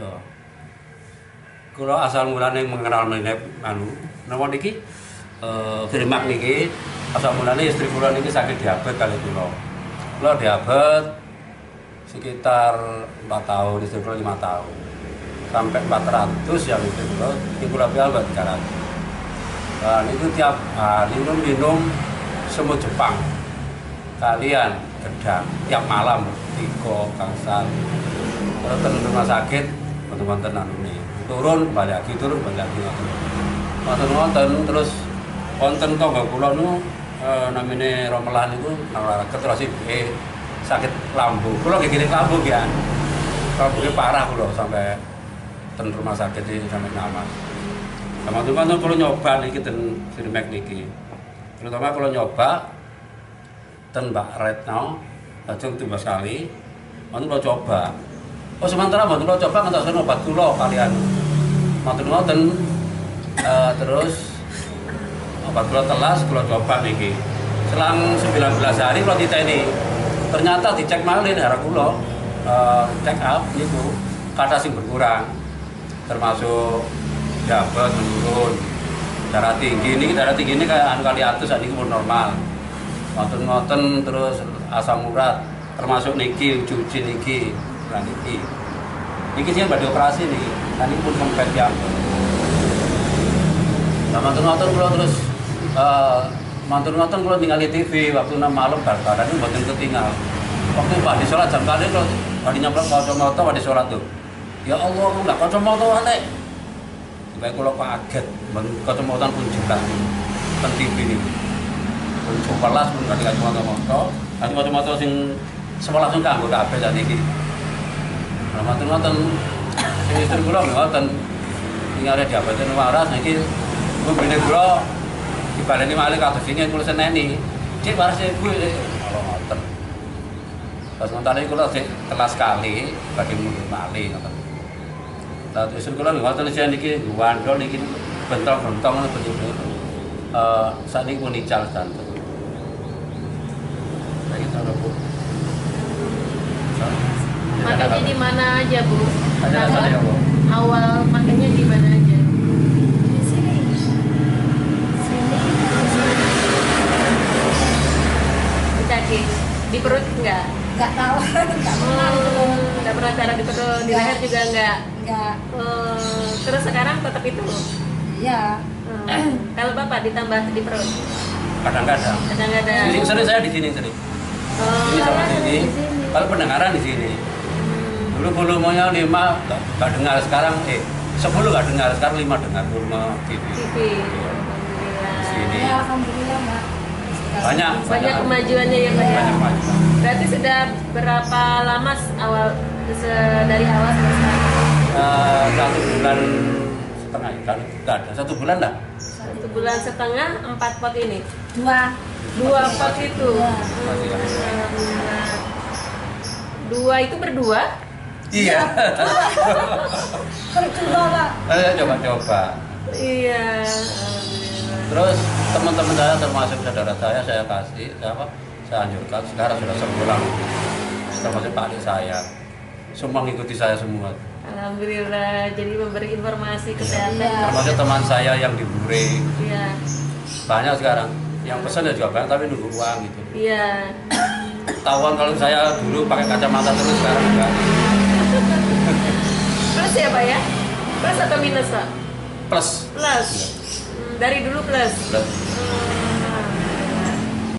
Ya. Kula asal mulane mengenal mengenai napa niki Firmak niki asal mulane istri kula niki sakit diabetes kali kula. Kula diabetes sekitar 4 tahun, istri kula 5 tahun. Sampai 400 yang istri kula buat 300. Dan itu tiap hari minum semut Jepang. Kalian gedang tiap malam 3 kangsan. Terus ke rumah sakit wonten anu turun balik lagi wonten terus wonten tangga kula nu namine Romelan niku nolaraket terus sakit lambung. Kula nggih gini lambung ya. Lambungnya parah kula sampai ten rumah sakit iki sampai nyaman. Teman-teman kula nyoba niki ten Firmek niki. Terutama kula nyoba ten Mbak Retno lajeng tumbas kali. Mantun kula coba. Oh sementara mboten kula coba ngantos obat kula kalian. Mboten terus obat kula telas kula coba niki. Selang 19 hari kula diteni. Ternyata dicek malih darah kula check up niku kata sing berkurang. Termasuk diabetes menurun. Darah tinggi ini kayak anu kali atus niki pun normal. Ngoten terus asam urat termasuk niki cuci niki. Niki sih badhe operasi nih, tadi pun kempet yang. Nah mantun kula terus mantun kula ningali TV waktu malam bar-baran itu mboten ketinggal. Waktu badhe salat jam kali kula badhe nyaplok kacamata badhe salat tuh. Ya Allah, enggak kacamata wae. Bae kula kaget, kacamata pun jelas. Ten TV ini. Pun 11 pun badhe kacamata sing sekolah sing kanggo kabeh sakniki. Ngoten sing istri kula ngoten ningali diabetes waras niki mbene kula dibaleni malih kados ini kula seneni cek waras ibu ngoten pas ngontane kula sik telas kali badhe mundur malih ngoten lah istri kula ngoten sing niki wandol niki bentong-bentong ngono begitu sakniki pun ical santen lagi tahu Bu. Makanya di mana aja Bu? Awal makanya di mana aja? Di sini. Kaki di perut enggak? Nggak tahu, nggak pernah gitu. Nggak pernah cara di perut, di leher juga enggak? Nggak. Terus sekarang tetap itu? Ya. Kalau Bapak ditambah di perut? Kadang-kadang. Sering saya di sini sering. Ini sama sini. Kalau pendengaran di sini. Dulu volumenya 5 nggak dengar, sekarang 10 nggak dengar, sekarang 5 dengar volume TV. Alhamdulillah. Sini. Ya, alhamdulillah Mbak. Banyak kemajuannya ya Pak ya. Banyak kemajuan. Berarti sudah berapa lama dari awal sampai sekarang? 1 bulan setengah, nggak ada 1 bulan lah. 1 bulan setengah 4 pot ini. 2 pot itu. Alhamdulillah. 2 itu berdua? Iya. Berdua Pak. Saya coba-coba. Iya. Alhamdulillah. Terus teman-teman saya termasuk saudara saya kasih saya anjurkan sekarang sudah sebulan. Termasuk Pak adik saya. Semua mengikuti saya semua. Alhamdulillah, jadi memberi informasi kesehatan. Iya. Termasuk teman saya yang di Bure. Iya. Banyak sekarang. Yang pesan ya juga banyak tapi nunggu uang gitu. Iya. Tahuan kalau saya dulu pakai kacamata terus sekarang enggak. Plus ya Pak ya? Plus atau minus Pak? Plus. Plus. Dari dulu plus. Plus.